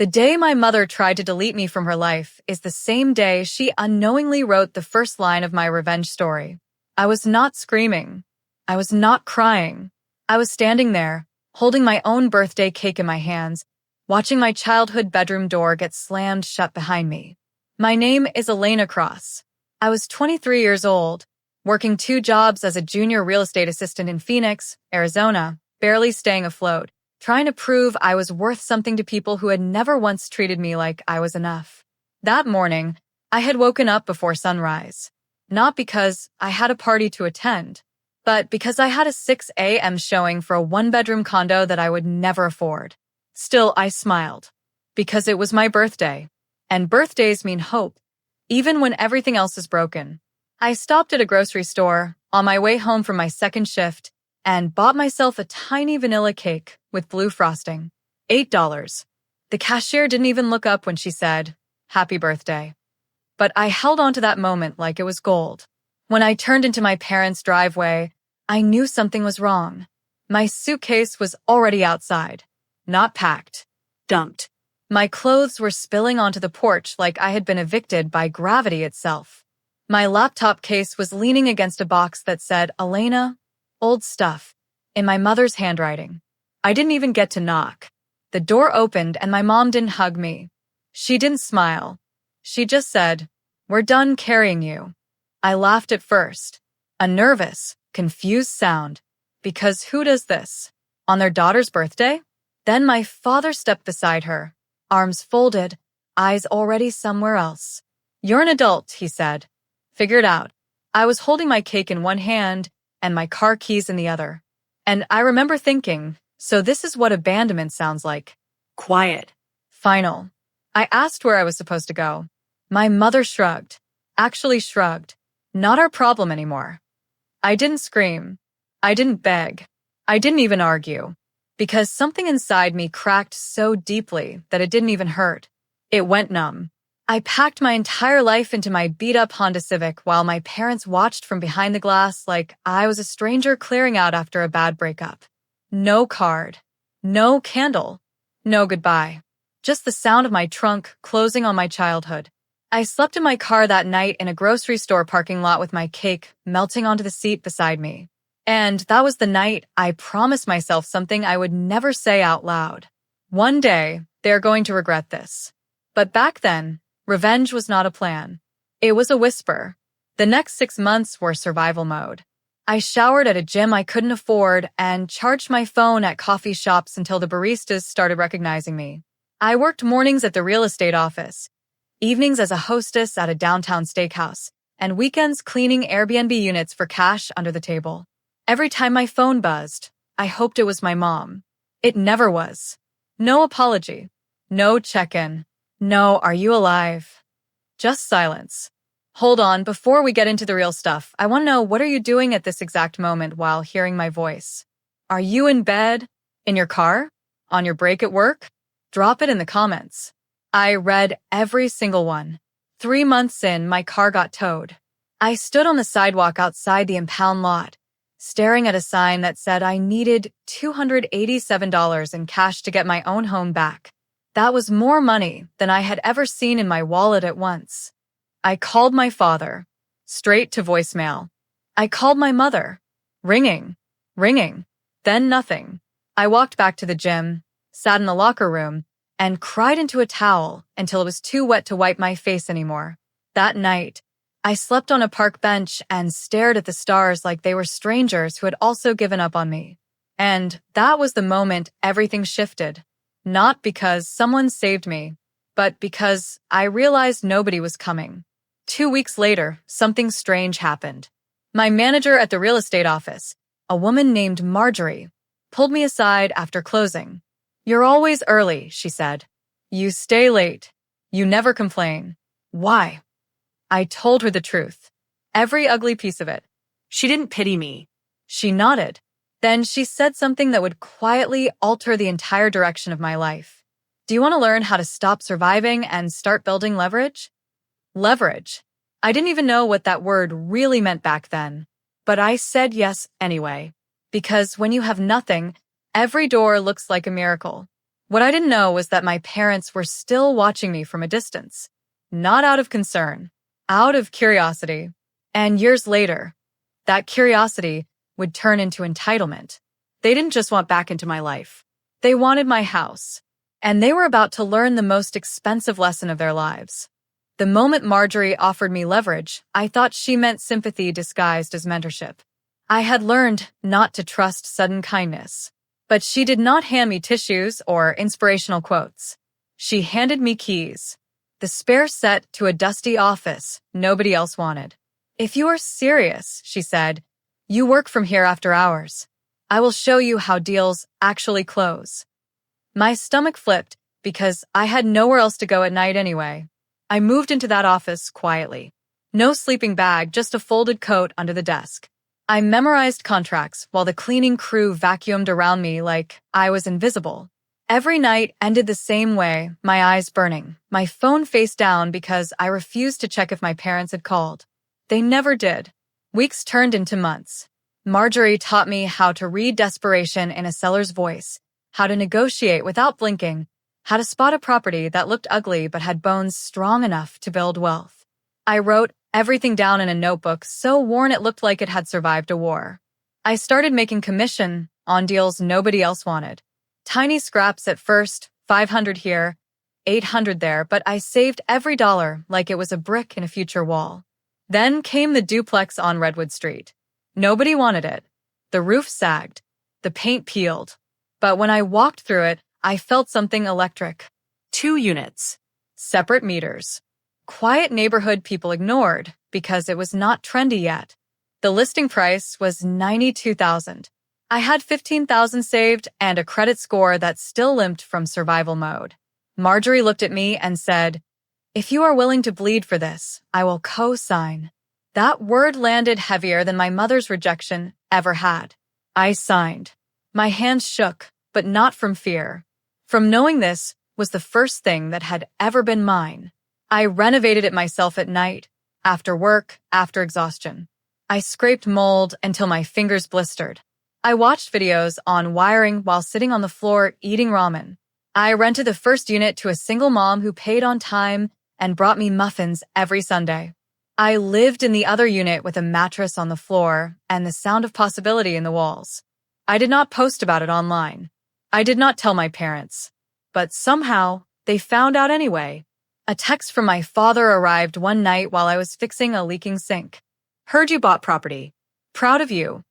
The day my mother tried to delete me from her life is the same day she unknowingly wrote the first line of my revenge story. I was not screaming. I was not crying. I was standing there, holding my own birthday cake in my hands, watching my childhood bedroom door get slammed shut behind me. My name is Elena Cross. I was 23 years old, working 2 jobs as a junior real estate assistant in Phoenix, Arizona, barely staying afloat, trying to prove I was worth something to people who had never once treated me like I was enough. That morning, I had woken up before sunrise, not because I had a party to attend, but because I had a 6 a.m. showing for a 1-bedroom condo that I would never afford. Still, I smiled, because it was my birthday, and birthdays mean hope, even when everything else is broken. I stopped at a grocery store on my way home from my second shift and bought myself a tiny vanilla cake with blue frosting. $8. The cashier didn't even look up when she said, "Happy birthday." But I held on to that moment like it was gold. When I turned into my parents' driveway, I knew something was wrong. My suitcase was already outside. Not packed. Dumped. My clothes were spilling onto the porch like I had been evicted by gravity itself. My laptop case was leaning against a box that said, "Elena, old stuff," in my mother's handwriting. I didn't even get to knock. The door opened and my mom didn't hug me. She didn't smile. She just said, "We're done carrying you." I laughed at first, a nervous, confused sound, because who does this? On their daughter's birthday? Then my father stepped beside her, arms folded, eyes already somewhere else. "You're an adult," he said. "Figure it out." I was holding my cake in one hand and my car keys in the other. And I remember thinking, so this is what abandonment sounds like. Quiet. Final. I asked where I was supposed to go. My mother shrugged. Actually shrugged. Not our problem anymore. I didn't scream. I didn't beg. I didn't even argue. Because something inside me cracked so deeply that it didn't even hurt. It went numb. I packed my entire life into my beat-up Honda Civic while my parents watched from behind the glass like I was a stranger clearing out after a bad breakup. No card. No candle. No goodbye. Just the sound of my trunk closing on my childhood. I slept in my car that night in a grocery store parking lot with my cake melting onto the seat beside me. And that was the night I promised myself something I would never say out loud. One day, they're going to regret this. But back then, revenge was not a plan. It was a whisper. The next 6 months were survival mode. I showered at a gym I couldn't afford and charged my phone at coffee shops until the baristas started recognizing me. I worked mornings at the real estate office, evenings as a hostess at a downtown steakhouse, and weekends cleaning Airbnb units for cash under the table. Every time my phone buzzed, I hoped it was my mom. It never was. No apology. No check-in. No, "Are you alive?" Just silence. Hold on, before we get into the real stuff, I want to know, what are you doing at this exact moment while hearing my voice? Are you in bed? In your car? On your break at work? Drop it in the comments. I read every single one. 3 months in, my car got towed. I stood on the sidewalk outside the impound lot, staring at a sign that said I needed $287 in cash to get my own home back. That was more money than I had ever seen in my wallet at once. I called my father, straight to voicemail. I called my mother, ringing, then nothing. I walked back to the gym, sat in the locker room, and cried into a towel until it was too wet to wipe my face anymore. That night, I slept on a park bench and stared at the stars like they were strangers who had also given up on me. And that was the moment everything shifted. Not because someone saved me, but because I realized nobody was coming. 2 weeks later, something strange happened. My manager at the real estate office, a woman named Marjorie, pulled me aside after closing. "You're always early," she said. "You stay late. You never complain. Why?" I told her the truth. Every ugly piece of it. She didn't pity me. She nodded. Then she said something that would quietly alter the entire direction of my life. "Do you want to learn how to stop surviving and start building leverage?" Leverage. I didn't even know what that word really meant back then. But I said yes anyway. Because when you have nothing, every door looks like a miracle. What I didn't know was that my parents were still watching me from a distance. Not out of concern, out of curiosity. And years later, that curiosity would turn into entitlement. They didn't just want back into my life. They wanted my house. And they were about to learn the most expensive lesson of their lives. The moment Marjorie offered me leverage, I thought she meant sympathy disguised as mentorship. I had learned not to trust sudden kindness. But she did not hand me tissues or inspirational quotes. She handed me keys, the spare set to a dusty office nobody else wanted. If you are serious, she said, you work from here after hours. I will show you how deals actually close. My stomach flipped because I had nowhere else to go at night anyway. I moved into that office quietly. No sleeping bag, just a folded coat under the desk. I memorized contracts while the cleaning crew vacuumed around me like I was invisible. Every night ended the same way, my eyes burning, my phone face down because I refused to check if my parents had called. They never did. Weeks turned into months. Marjorie taught me how to read desperation in a seller's voice, how to negotiate without blinking, how to spot a property that looked ugly but had bones strong enough to build wealth. I wrote everything down in a notebook so worn it looked like it had survived a war. I started making commission on deals nobody else wanted. Tiny scraps at first, 500 here, 800 there, but I saved every dollar like it was a brick in a future wall. Then came the duplex on Redwood Street. Nobody wanted it. The roof sagged. The paint peeled. But when I walked through it, I felt something electric. 2 units. Separate meters. Quiet neighborhood people ignored because it was not trendy yet. The listing price was $92,000. I had $15,000 saved and a credit score that still limped from survival mode. Marjorie looked at me and said, "If you are willing to bleed for this, I will co-sign." That word landed heavier than my mother's rejection ever had. I signed. My hands shook, but not from fear. From knowing this was the first thing that had ever been mine. I renovated it myself at night, after work, after exhaustion. I scraped mold until my fingers blistered. I watched videos on wiring while sitting on the floor eating ramen. I rented the first unit to a single mom who paid on time and brought me muffins every Sunday. I lived in the other unit with a mattress on the floor and the sound of possibility in the walls. I did not post about it online. I did not tell my parents. But somehow, they found out anyway. A text from my father arrived one night while I was fixing a leaking sink. "Heard you bought property. Proud of you."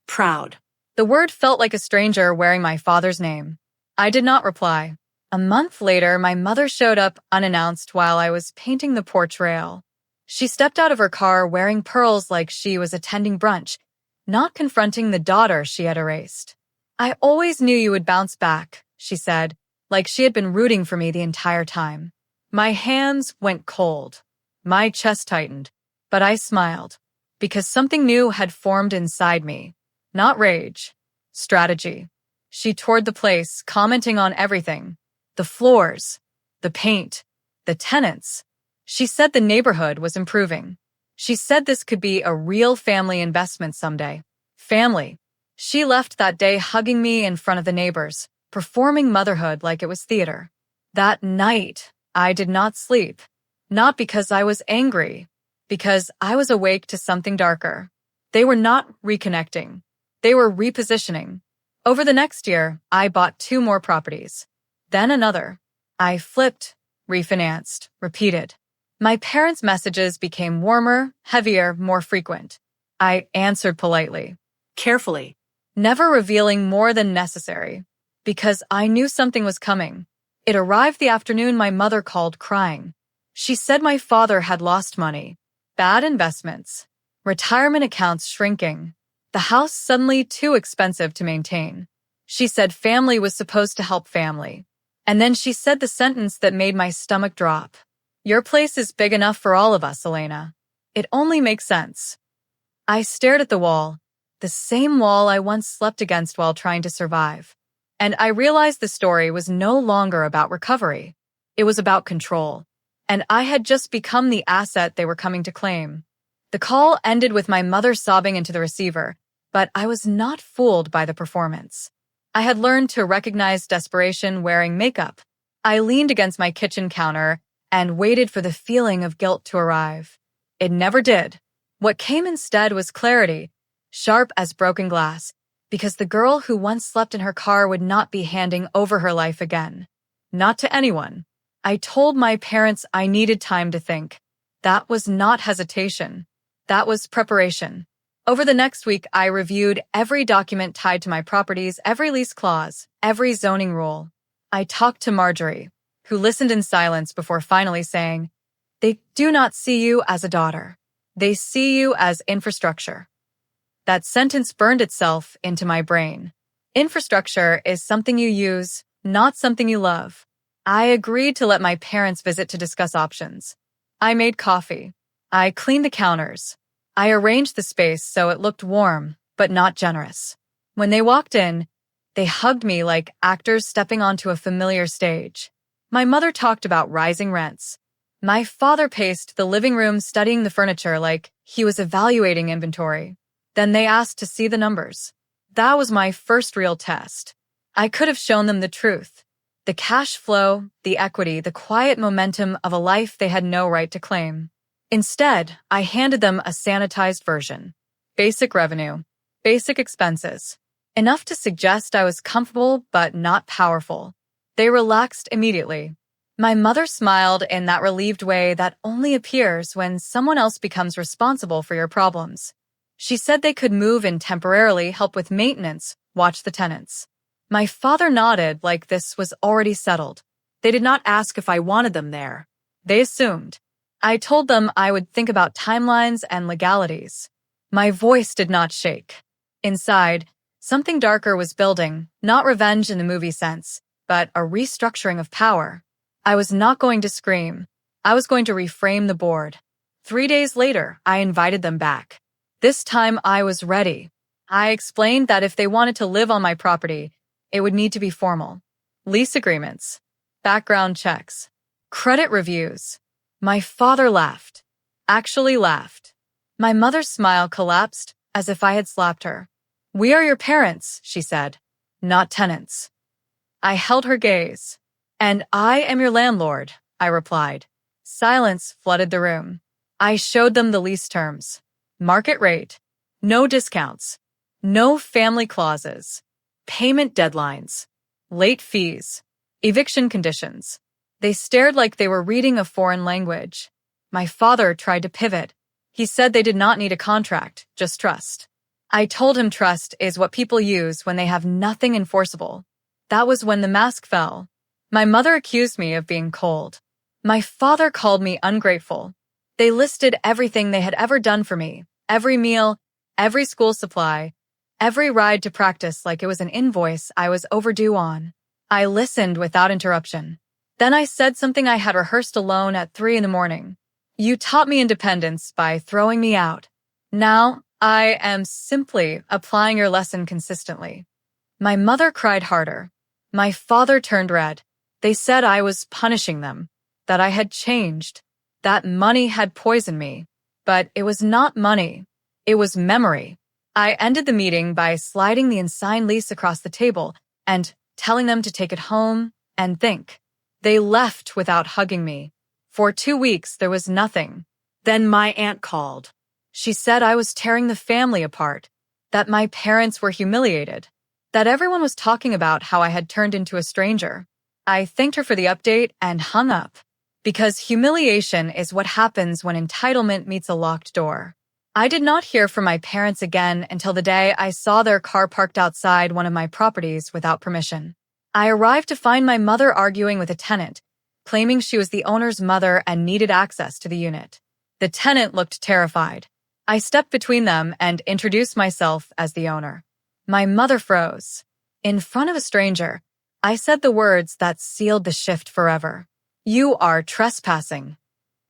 Proud. The word felt like a stranger wearing my father's name. I did not reply. A month later, my mother showed up unannounced while I was painting the porch rail. She stepped out of her car wearing pearls like she was attending brunch, not confronting the daughter she had erased. "I always knew you would bounce back," she said, like she had been rooting for me the entire time. My hands went cold. My chest tightened, but I smiled, because something new had formed inside me. Not rage. Strategy. She toured the place, commenting on everything. The floors, the paint, the tenants. She said the neighborhood was improving. She said this could be a real family investment someday. Family. She left that day hugging me in front of the neighbors, performing motherhood like it was theater. That night, I did not sleep. Not because I was angry, because I was awake to something darker. They were not reconnecting. They were repositioning. Over the next year, I bought 2 more properties. Then another. I flipped, refinanced, repeated. My parents' messages became warmer, heavier, more frequent. I answered politely, carefully, never revealing more than necessary, because I knew something was coming. It arrived the afternoon my mother called crying. She said my father had lost money, bad investments, retirement accounts shrinking, the house suddenly too expensive to maintain. She said family was supposed to help family. And then she said the sentence that made my stomach drop. "Your place is big enough for all of us, Elena. It only makes sense." I stared at the wall, the same wall I once slept against while trying to survive. And I realized the story was no longer about recovery. It was about control. And I had just become the asset they were coming to claim. The call ended with my mother sobbing into the receiver, but I was not fooled by the performance. I had learned to recognize desperation wearing makeup. I leaned against my kitchen counter and waited for the feeling of guilt to arrive. It never did. What came instead was clarity, sharp as broken glass, because the girl who once slept in her car would not be handing over her life again. Not to anyone. I told my parents I needed time to think. That was not hesitation. That was preparation. Over the next week, I reviewed every document tied to my properties, every lease clause, every zoning rule. I talked to Marjorie, who listened in silence before finally saying, "They do not see you as a daughter. They see you as infrastructure." That sentence burned itself into my brain. Infrastructure is something you use, not something you love. I agreed to let my parents visit to discuss options. I made coffee. I cleaned the counters. I arranged the space so it looked warm, but not generous. When they walked in, they hugged me like actors stepping onto a familiar stage. My mother talked about rising rents. My father paced the living room studying the furniture like he was evaluating inventory. Then they asked to see the numbers. That was my first real test. I could have shown them the truth. The cash flow, the equity, the quiet momentum of a life they had no right to claim. Instead, I handed them a sanitized version. Basic revenue, basic expenses. Enough to suggest I was comfortable but not powerful. They relaxed immediately. My mother smiled in that relieved way that only appears when someone else becomes responsible for your problems. She said they could move in temporarily, help with maintenance, watch the tenants. My father nodded like this was already settled. They did not ask if I wanted them there. They assumed. I told them I would think about timelines and legalities. My voice did not shake. Inside, something darker was building, not revenge in the movie sense, but a restructuring of power. I was not going to scream. I was going to reframe the board. 3 days later, I invited them back. This time I was ready. I explained that if they wanted to live on my property, it would need to be formal. Lease agreements, background checks, credit reviews. My father laughed. Actually laughed. My mother's smile collapsed as if I had slapped her. "We are your parents," she said, "not tenants." I held her gaze. "And I am your landlord," I replied. Silence flooded the room. I showed them the lease terms. Market rate. No discounts. No family clauses. Payment deadlines. Late fees. Eviction conditions. They stared like they were reading a foreign language. My father tried to pivot. He said they did not need a contract, just trust. I told him trust is what people use when they have nothing enforceable. That was when the mask fell. My mother accused me of being cold. My father called me ungrateful. They listed everything they had ever done for me, every meal, every school supply, every ride to practice like it was an invoice I was overdue on. I listened without interruption. Then I said something I had rehearsed alone at 3 a.m. "You taught me independence by throwing me out. Now, I am simply applying your lesson consistently." My mother cried harder. My father turned red. They said I was punishing them, that I had changed, that money had poisoned me. But it was not money. It was memory. I ended the meeting by sliding the unsigned lease across the table and telling them to take it home and think. They left without hugging me. For 2 weeks, there was nothing. Then my aunt called. She said I was tearing the family apart, that my parents were humiliated, that everyone was talking about how I had turned into a stranger. I thanked her for the update and hung up, because humiliation is what happens when entitlement meets a locked door. I did not hear from my parents again until the day I saw their car parked outside one of my properties without permission. I arrived to find my mother arguing with a tenant, claiming she was the owner's mother and needed access to the unit. The tenant looked terrified. I stepped between them and introduced myself as the owner. My mother froze. In front of a stranger, I said the words that sealed the shift forever. "You are trespassing."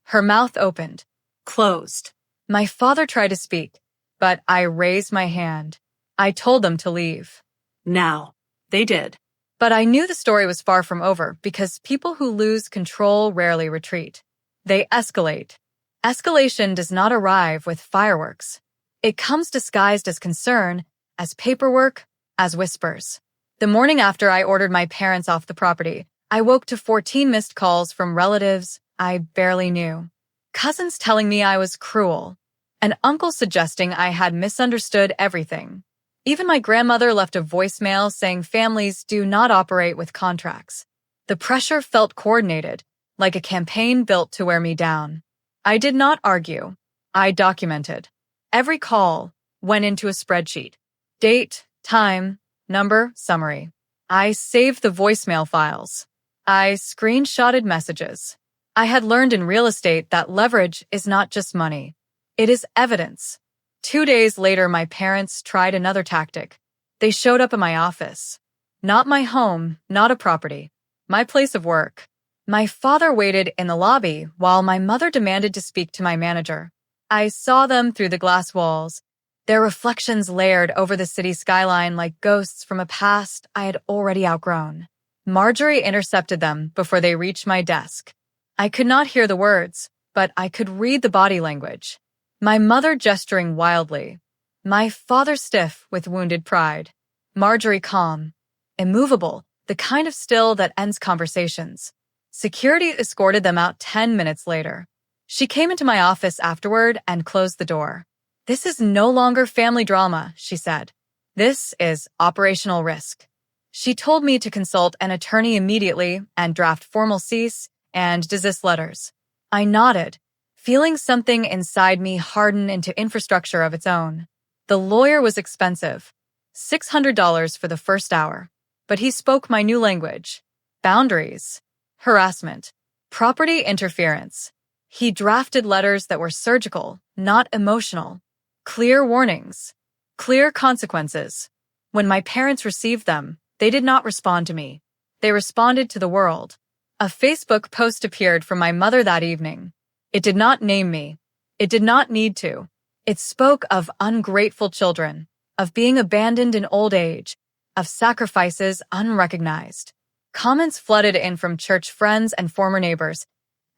Her mouth opened, closed. My father tried to speak, but I raised my hand. I told them to leave. Now, they did. But I knew the story was far from over because people who lose control rarely retreat. They escalate. Escalation does not arrive with fireworks. It comes disguised as concern, as paperwork, as whispers. The morning after I ordered my parents off the property, I woke to 14 missed calls from relatives I barely knew. Cousins telling me I was cruel. An uncle suggesting I had misunderstood everything. Even my grandmother left a voicemail saying families do not operate with contracts. The pressure felt coordinated, like a campaign built to wear me down. I did not argue. I documented. Every call went into a spreadsheet. Date, time, number, summary. I saved the voicemail files. I screenshotted messages. I had learned in real estate that leverage is not just money. It is evidence. 2 days later, my parents tried another tactic. They showed up at my office. Not my home, not a property. My place of work. My father waited in the lobby while my mother demanded to speak to my manager. I saw them through the glass walls, their reflections layered over the city skyline like ghosts from a past I had already outgrown. Marjorie intercepted them before they reached my desk. I could not hear the words, but I could read the body language. My mother gesturing wildly. My father stiff with wounded pride. Marjorie calm, immovable, the kind of still that ends conversations. Security escorted them out 10 minutes later. She came into my office afterward and closed the door. "This is no longer family drama," she said. "This is operational risk." She told me to consult an attorney immediately and draft formal cease and desist letters. I nodded, feeling something inside me harden into infrastructure of its own. The lawyer was expensive, $600 for the first hour, but he spoke my new language. Boundaries, harassment, property interference. He drafted letters that were surgical, not emotional. Clear warnings, clear consequences. When my parents received them, they did not respond to me. They responded to the world. A Facebook post appeared from my mother that evening. It did not name me. It did not need to. It spoke of ungrateful children, of being abandoned in old age, of sacrifices unrecognized. Comments flooded in from church friends and former neighbors,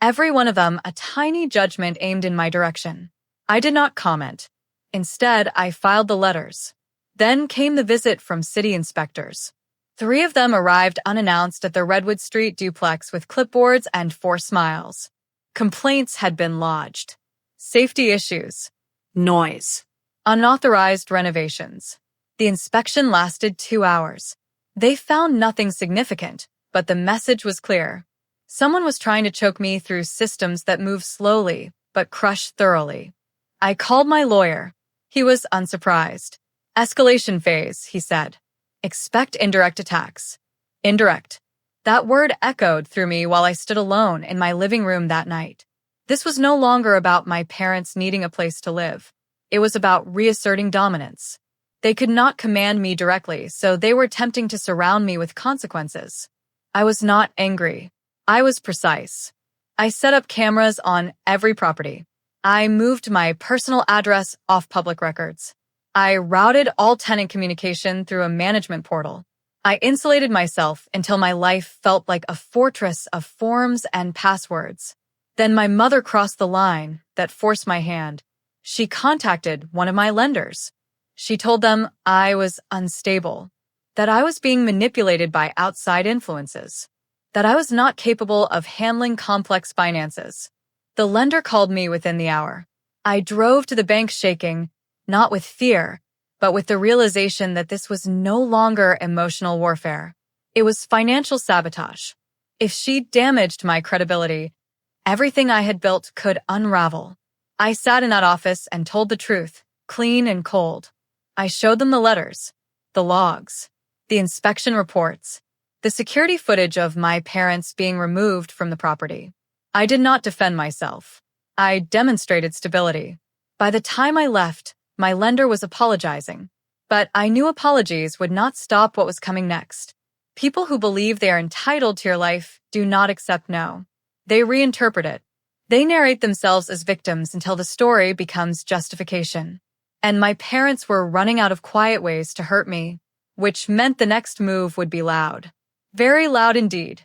every one of them a tiny judgment aimed in my direction. I did not comment. Instead, I filed the letters. Then came the visit from city inspectors. 3 of them arrived unannounced at the Redwood Street duplex with clipboards and 4 smiles. Complaints had been lodged. Safety issues. Noise. Unauthorized renovations. The inspection lasted 2 hours. They found nothing significant, but the message was clear. Someone was trying to choke me through systems that move slowly, but crush thoroughly. I called my lawyer. He was unsurprised. Escalation phase, he said. Expect indirect attacks. Indirect. That word echoed through me while I stood alone in my living room that night. This was no longer about my parents needing a place to live. It was about reasserting dominance. They could not command me directly, so they were attempting to surround me with consequences. I was not angry. I was precise. I set up cameras on every property. I moved my personal address off public records. I routed all tenant communication through a management portal. I insulated myself until my life felt like a fortress of forms and passwords. Then my mother crossed the line that forced my hand. She contacted one of my lenders. She told them I was unstable, that I was being manipulated by outside influences, that I was not capable of handling complex finances. The lender called me within the hour. I drove to the bank shaking, not with fear, but with the realization that this was no longer emotional warfare. It was financial sabotage. If she damaged my credibility, everything I had built could unravel. I sat in that office and told the truth, clean and cold. I showed them the letters, the logs, the inspection reports, the security footage of my parents being removed from the property. I did not defend myself. I demonstrated stability. By the time I left, my lender was apologizing. But I knew apologies would not stop what was coming next. People who believe they are entitled to your life do not accept no. They reinterpret it. They narrate themselves as victims until the story becomes justification. And my parents were running out of quiet ways to hurt me, which meant the next move would be loud. Very loud indeed.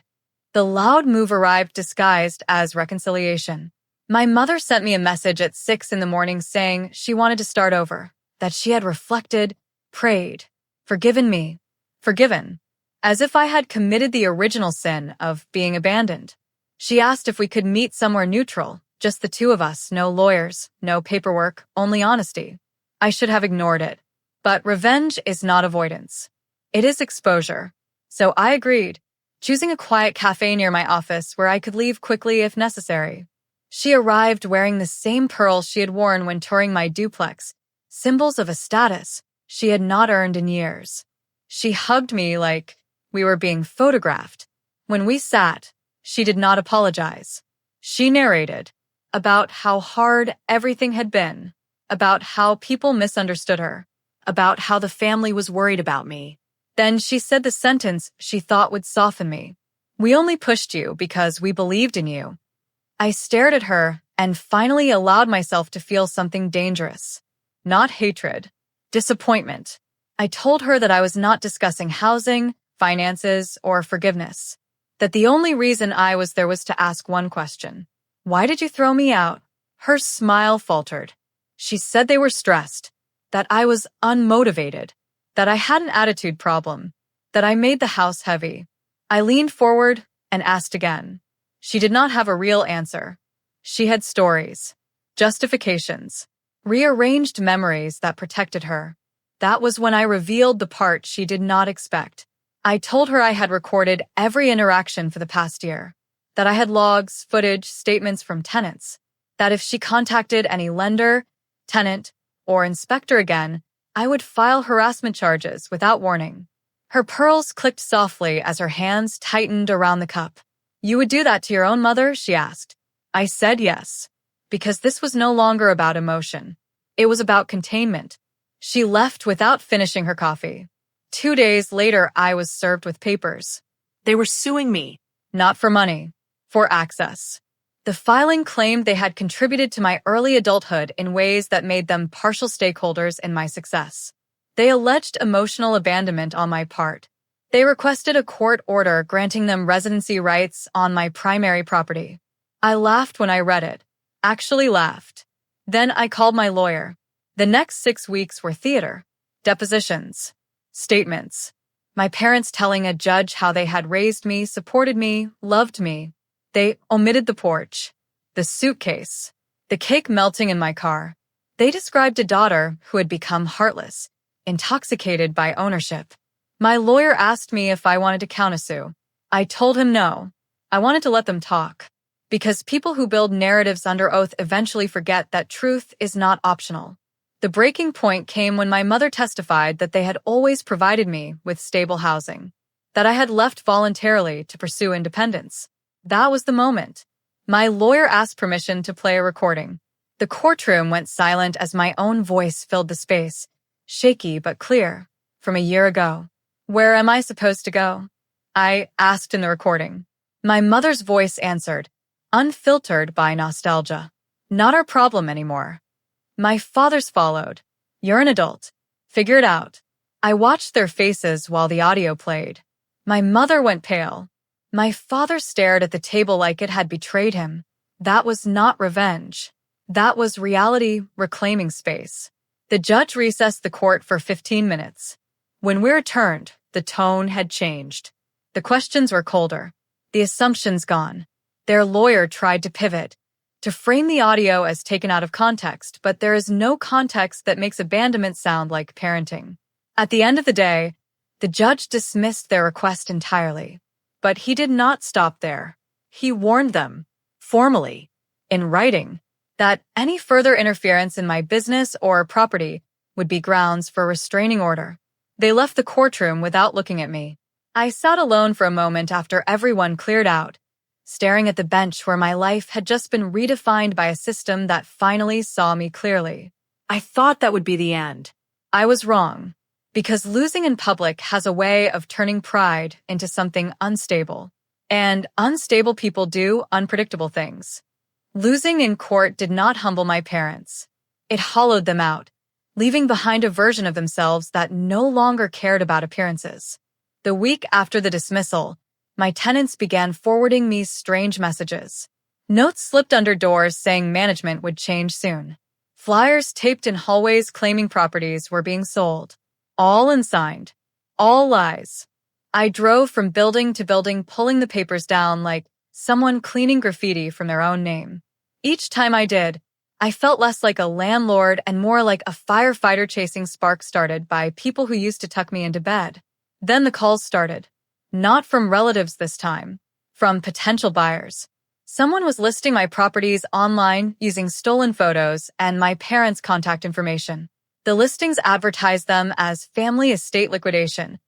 The loud move arrived disguised as reconciliation. My mother sent me a message at 6 in the morning saying she wanted to start over, that she had reflected, prayed, forgiven me. Forgiven. as if I had committed the original sin of being abandoned. She asked if we could meet somewhere neutral, just the two of us, no lawyers, no paperwork, only honesty. I should have ignored it. But revenge is not avoidance. It is exposure. So I agreed, choosing a quiet cafe near my office where I could leave quickly if necessary. She arrived wearing the same pearls she had worn when touring my duplex, symbols of a status she had not earned in years. She hugged me like we were being photographed. When we sat, she did not apologize. She narrated about how hard everything had been, about how people misunderstood her, about how the family was worried about me. Then she said the sentence she thought would soften me. "We only pushed you because we believed in you." I stared at her and finally allowed myself to feel something dangerous. Not hatred, disappointment. I told her that I was not discussing housing, finances, or forgiveness. That the only reason I was there was to ask one question. "Why did you throw me out?" Her smile faltered. She said they were stressed, that I was unmotivated, that I had an attitude problem, that I made the house heavy. I leaned forward and asked again. She did not have a real answer. She had stories, justifications, rearranged memories that protected her. That was when I revealed the part she did not expect. I told her I had recorded every interaction for the past year, that I had logs, footage, statements from tenants, that if she contacted any lender, tenant, or inspector again, I would file harassment charges without warning. Her pearls clicked softly as her hands tightened around the cup. "You would do that to your own mother?" she asked. I said yes, because this was no longer about emotion. It was about containment. She left without finishing her coffee. 2 days later, I was served with papers. They were suing me. Not for money, for access. The filing claimed they had contributed to my early adulthood in ways that made them partial stakeholders in my success. They alleged emotional abandonment on my part. They requested a court order granting them residency rights on my primary property. I laughed when I read it. Actually laughed. Then I called my lawyer. The next 6 weeks were theater, depositions, statements. My parents telling a judge how they had raised me, supported me, loved me. They omitted the porch, the suitcase, the cake melting in my car. They described a daughter who had become heartless, intoxicated by ownership. My lawyer asked me if I wanted to countersue. I told him no. I wanted to let them talk. Because people who build narratives under oath eventually forget that truth is not optional. The breaking point came when my mother testified that they had always provided me with stable housing, that I had left voluntarily to pursue independence. That was the moment. My lawyer asked permission to play a recording. The courtroom went silent as my own voice filled the space, shaky but clear, from a year ago. "Where am I supposed to go?" I asked in the recording. My mother's voice answered, unfiltered by nostalgia. "Not our problem anymore." My father's followed. "You're an adult. Figure it out." I watched their faces while the audio played. My mother went pale. My father stared at the table like it had betrayed him. That was not revenge. That was reality reclaiming space. The judge recessed the court for 15 minutes. When we returned, the tone had changed. The questions were colder. The assumptions gone. Their lawyer tried to pivot, to frame the audio as taken out of context, but there is no context that makes abandonment sound like parenting. At the end of the day, the judge dismissed their request entirely. But he did not stop there. He warned them, formally, in writing, that any further interference in my business or property would be grounds for a restraining order. They left the courtroom without looking at me. I sat alone for a moment after everyone cleared out, staring at the bench where my life had just been redefined by a system that finally saw me clearly. I thought that would be the end. I was wrong, because losing in public has a way of turning pride into something unstable. And unstable people do unpredictable things. Losing in court did not humble my parents. It hollowed them out, leaving behind a version of themselves that no longer cared about appearances. The week after the dismissal, my tenants began forwarding me strange messages. Notes slipped under doors saying management would change soon. Flyers taped in hallways claiming properties were being sold. All unsigned. All lies. I drove from building to building, pulling the papers down like someone cleaning graffiti from their own name. Each time I did, I felt less like a landlord and more like a firefighter chasing sparks started by people who used to tuck me into bed. Then the calls started. Not from relatives this time, from potential buyers. Someone was listing my properties online using stolen photos and my parents' contact information. The listings advertised them as family estate liquidation,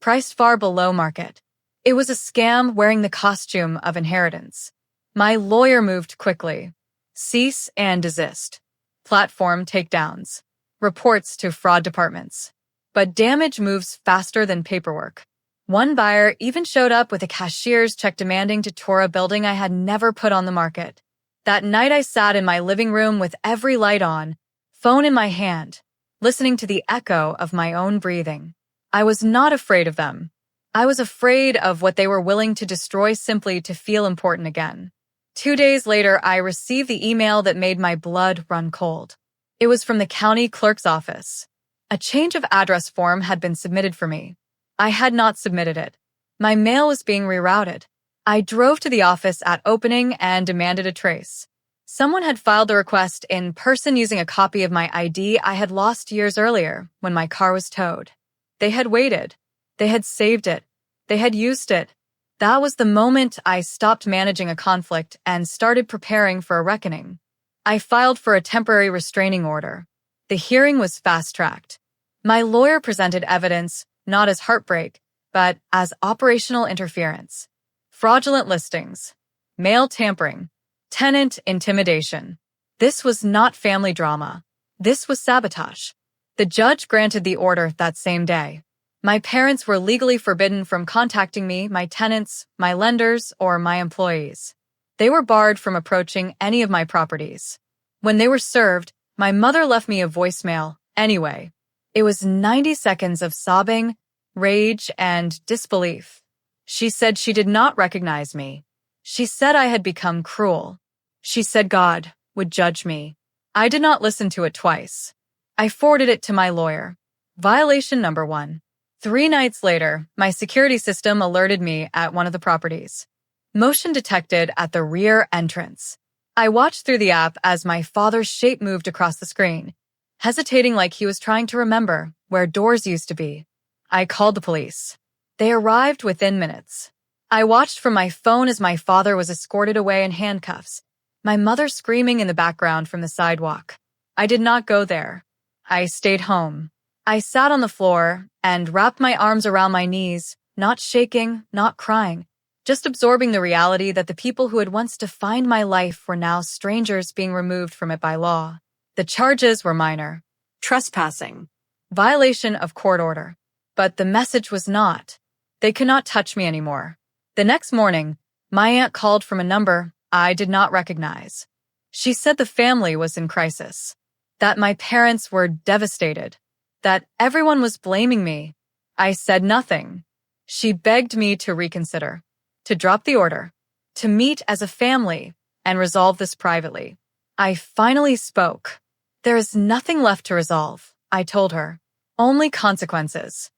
priced far below market. It was a scam wearing the costume of inheritance. My lawyer moved quickly. Cease and desist. Platform takedowns. Reports to fraud departments. But damage moves faster than paperwork. One buyer even showed up with a cashier's check demanding to tour a building I had never put on the market. That night I sat in my living room with every light on, phone in my hand, listening to the echo of my own breathing. I was not afraid of them. I was afraid of what they were willing to destroy simply to feel important again. 2 days later, I received the email that made my blood run cold. It was from the county clerk's office. A change of address form had been submitted for me. I had not submitted it. My mail was being rerouted. I drove to the office at opening and demanded a trace. Someone had filed the request in person using a copy of my ID I had lost years earlier when my car was towed. They had waited. They had saved it. They had used it. That was the moment I stopped managing a conflict and started preparing for a reckoning. I filed for a temporary restraining order. The hearing was fast-tracked. My lawyer presented evidence, not as heartbreak, but as operational interference. Fraudulent listings, mail tampering, tenant intimidation. This was not family drama. This was sabotage. The judge granted the order that same day. My parents were legally forbidden from contacting me, my tenants, my lenders, or my employees. They were barred from approaching any of my properties. When they were served, my mother left me a voicemail anyway. It was 90 seconds of sobbing, rage, and disbelief. She said she did not recognize me. She said I had become cruel. She said God would judge me. I did not listen to it twice. I forwarded it to my lawyer. Violation number 1. 3 nights later, my security system alerted me at one of the properties. Motion detected at the rear entrance. I watched through the app as my father's shape moved across the screen, hesitating like he was trying to remember where doors used to be. I called the police. They arrived within minutes. I watched from my phone as my father was escorted away in handcuffs, my mother screaming in the background from the sidewalk. I did not go there. I stayed home. I sat on the floor and wrapped my arms around my knees, not shaking, not crying, just absorbing the reality that the people who had once defined my life were now strangers being removed from it by law. The charges were minor. Trespassing. Violation of court order. But the message was not. They could not touch me anymore. The next morning, my aunt called from a number I did not recognize. She said the family was in crisis, that my parents were devastated, that everyone was blaming me. I said nothing. She begged me to reconsider, to drop the order, to meet as a family and resolve this privately. I finally spoke. There is nothing left to resolve, I told her. Only consequences.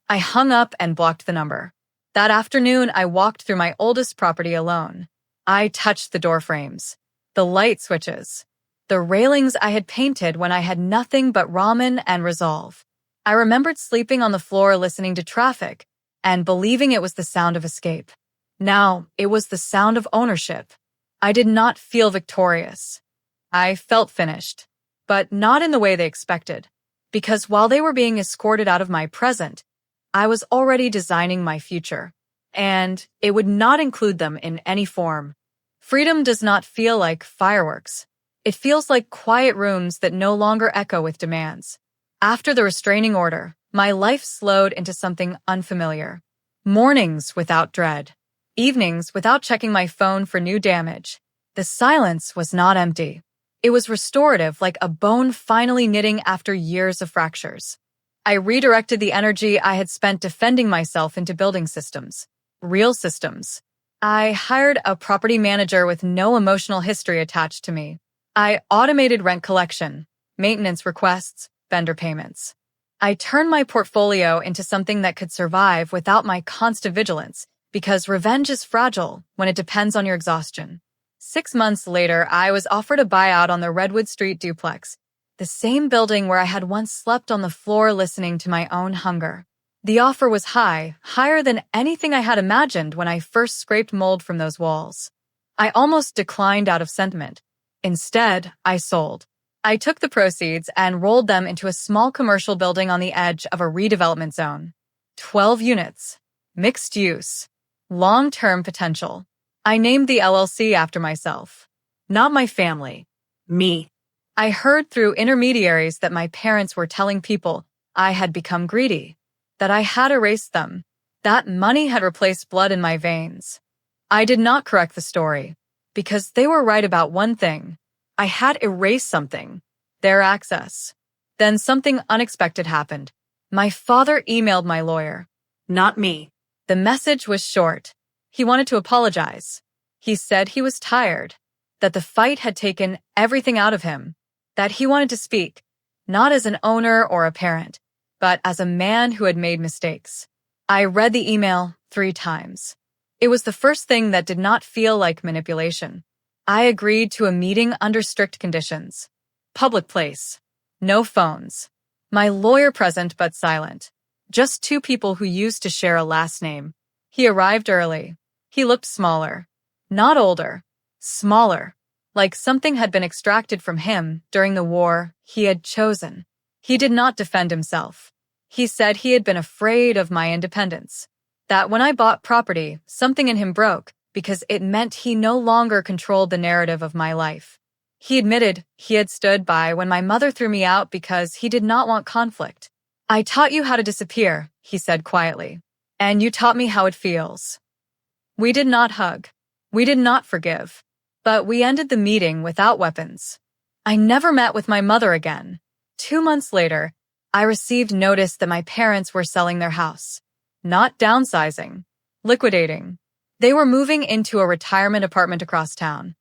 I hung up and blocked the number. That afternoon, I walked through my oldest property alone. I touched the door frames, the light switches, the railings I had painted when I had nothing but ramen and resolve. I remembered sleeping on the floor listening to traffic and believing it was the sound of escape. Now, it was the sound of ownership. I did not feel victorious. I felt finished, but not in the way they expected, because while they were being escorted out of my present, I was already designing my future, and it would not include them in any form. Freedom does not feel like fireworks. It feels like quiet rooms that no longer echo with demands. After the restraining order, my life slowed into something unfamiliar. Mornings without dread. Evenings without checking my phone for new damage. The silence was not empty. It was restorative, like a bone finally knitting after years of fractures. I redirected the energy I had spent defending myself into building systems. Real systems. I hired a property manager with no emotional history attached to me. I automated rent collection, maintenance requests, vendor payments. I turned my portfolio into something that could survive without my constant vigilance, because revenge is fragile when it depends on your exhaustion. 6 months later, I was offered a buyout on the Redwood Street duplex, the same building where I had once slept on the floor listening to my own hunger. The offer was high, higher than anything I had imagined when I first scraped mold from those walls. I almost declined out of sentiment. Instead, I sold. I took the proceeds and rolled them into a small commercial building on the edge of a redevelopment zone. 12 units. Mixed use. Long-term potential. I named the LLC after myself. Not my family. Me. I heard through intermediaries that my parents were telling people I had become greedy, that I had erased them, that money had replaced blood in my veins. I did not correct the story, because they were right about one thing. I had erased something, their access. Then something unexpected happened. My father emailed my lawyer. Not me. The message was short. He wanted to apologize. He said he was tired, that the fight had taken everything out of him, that he wanted to speak, not as an owner or a parent, but as a man who had made mistakes. I read the email 3 times. It was the first thing that did not feel like manipulation. I agreed to a meeting under strict conditions. Public place. No phones. My lawyer present but silent. Just 2 people who used to share a last name. He arrived early. He looked smaller. Not older. Smaller. Like something had been extracted from him during the war he had chosen. He did not defend himself. He said he had been afraid of my independence. That when I bought property, something in him broke because it meant he no longer controlled the narrative of my life. He admitted he had stood by when my mother threw me out because he did not want conflict. I taught you how to disappear, he said quietly, and you taught me how it feels. We did not hug. We did not forgive. But we ended the meeting without weapons. I never met with my mother again. 2 months later, I received notice that my parents were selling their house. Not downsizing. Liquidating. They were moving into a retirement apartment across town.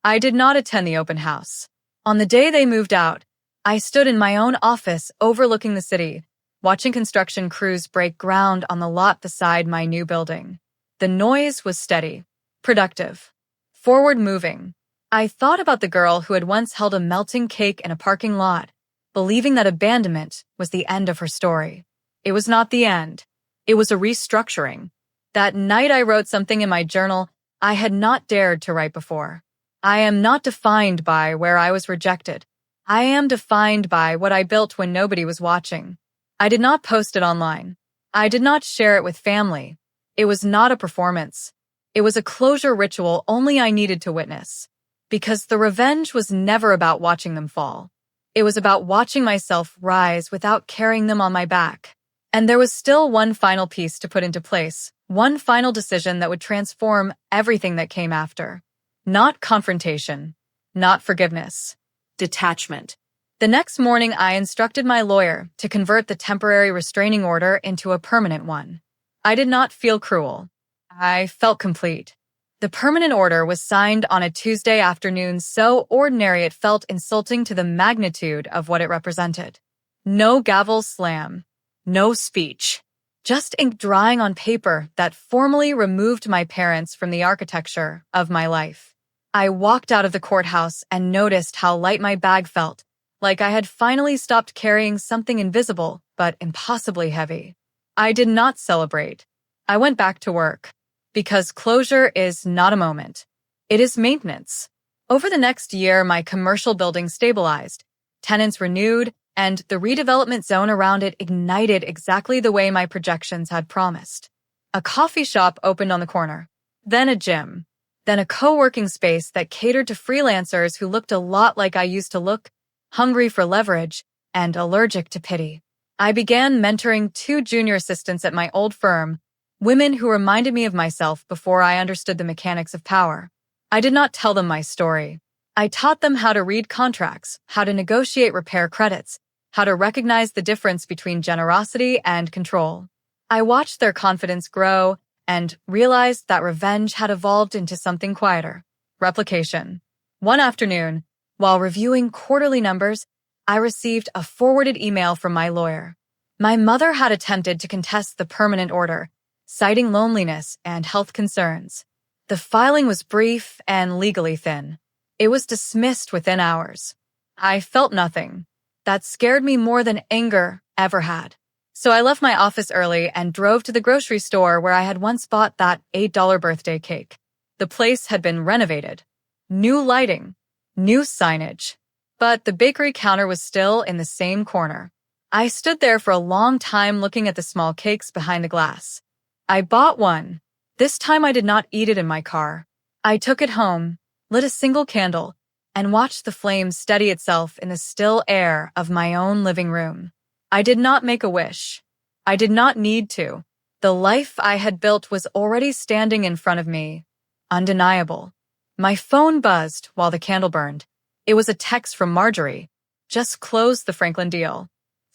I did not attend the open house. On the day they moved out, I stood in my own office overlooking the city, watching construction crews break ground on the lot beside my new building. The noise was steady, productive. Forward-moving. I thought about the girl who had once held a melting cake in a parking lot, believing that abandonment was the end of her story. It was not the end. It was a restructuring. That night I wrote something in my journal I had not dared to write before. I am not defined by where I was rejected. I am defined by what I built when nobody was watching. I did not post it online. I did not share it with family. It was not a performance. It was a closure ritual only I needed to witness. Because the revenge was never about watching them fall. It was about watching myself rise without carrying them on my back. And there was still one final piece to put into place, one final decision that would transform everything that came after. Not confrontation. Not forgiveness. Detachment. The next morning, I instructed my lawyer to convert the temporary restraining order into a permanent one. I did not feel cruel. I felt complete. The permanent order was signed on a Tuesday afternoon so ordinary it felt insulting to the magnitude of what it represented. No gavel slam. No speech. Just ink drying on paper that formally removed my parents from the architecture of my life. I walked out of the courthouse and noticed how light my bag felt, like I had finally stopped carrying something invisible but impossibly heavy. I did not celebrate. I went back to work. Because closure is not a moment. It is maintenance. Over the next year, my commercial building stabilized, tenants renewed, and the redevelopment zone around it ignited exactly the way my projections had promised. A coffee shop opened on the corner, then a gym, then a co-working space that catered to freelancers who looked a lot like I used to look, hungry for leverage and allergic to pity. I began mentoring 2 junior assistants at my old firm, women who reminded me of myself before I understood the mechanics of power. I did not tell them my story. I taught them how to read contracts, how to negotiate repair credits, how to recognize the difference between generosity and control. I watched their confidence grow and realized that revenge had evolved into something quieter. Replication. One afternoon, while reviewing quarterly numbers, I received a forwarded email from my lawyer. My mother had attempted to contest the permanent order, citing loneliness and health concerns. The filing was brief and legally thin. It was dismissed within hours. I felt nothing. That scared me more than anger ever had. So I left my office early and drove to the grocery store where I had once bought that $8 birthday cake. The place had been renovated. New lighting, new signage. But the bakery counter was still in the same corner. I stood there for a long time looking at the small cakes behind the glass. I bought one. This time I did not eat it in my car. I took it home, lit a single candle, and watched the flame steady itself in the still air of my own living room. I did not make a wish. I did not need to. The life I had built was already standing in front of me. Undeniable. My phone buzzed while the candle burned. It was a text from Marjorie. Just closed the Franklin deal.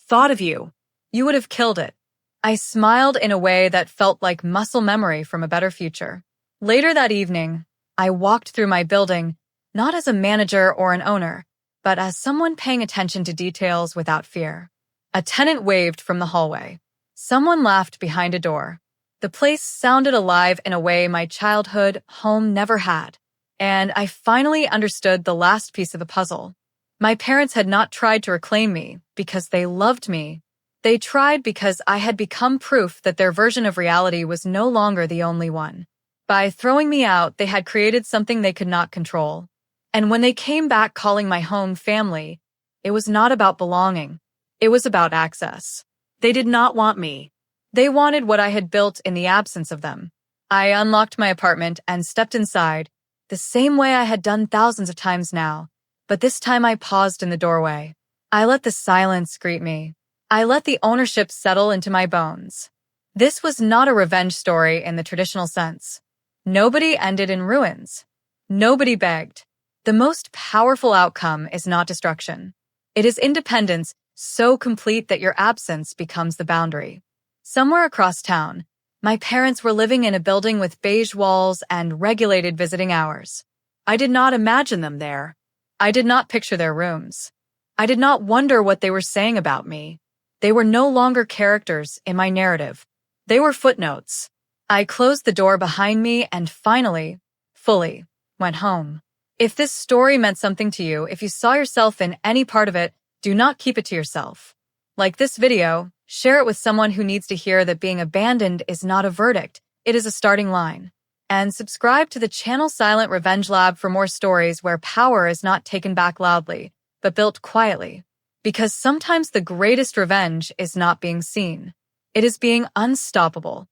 Thought of you. You would have killed it. I smiled in a way that felt like muscle memory from a better future. Later that evening, I walked through my building, not as a manager or an owner, but as someone paying attention to details without fear. A tenant waved from the hallway. Someone laughed behind a door. The place sounded alive in a way my childhood home never had. And I finally understood the last piece of the puzzle. My parents had not tried to reclaim me because they loved me. They tried because I had become proof that their version of reality was no longer the only one. By throwing me out, they had created something they could not control. And when they came back calling my home family, it was not about belonging. It was about access. They did not want me. They wanted what I had built in the absence of them. I unlocked my apartment and stepped inside, the same way I had done thousands of times now, but this time I paused in the doorway. I let the silence greet me. I let the ownership settle into my bones. This was not a revenge story in the traditional sense. Nobody ended in ruins. Nobody begged. The most powerful outcome is not destruction. It is independence so complete that your absence becomes the boundary. Somewhere across town, my parents were living in a building with beige walls and regulated visiting hours. I did not imagine them there. I did not picture their rooms. I did not wonder what they were saying about me. They were no longer characters in my narrative. They were footnotes. I closed the door behind me and finally, fully, went home. If this story meant something to you, if you saw yourself in any part of it, do not keep it to yourself. Like this video, share it with someone who needs to hear that being abandoned is not a verdict, it is a starting line. And subscribe to the channel Silent Revenge Lab for more stories where power is not taken back loudly, but built quietly. Because sometimes the greatest revenge is not being seen. It is being unstoppable.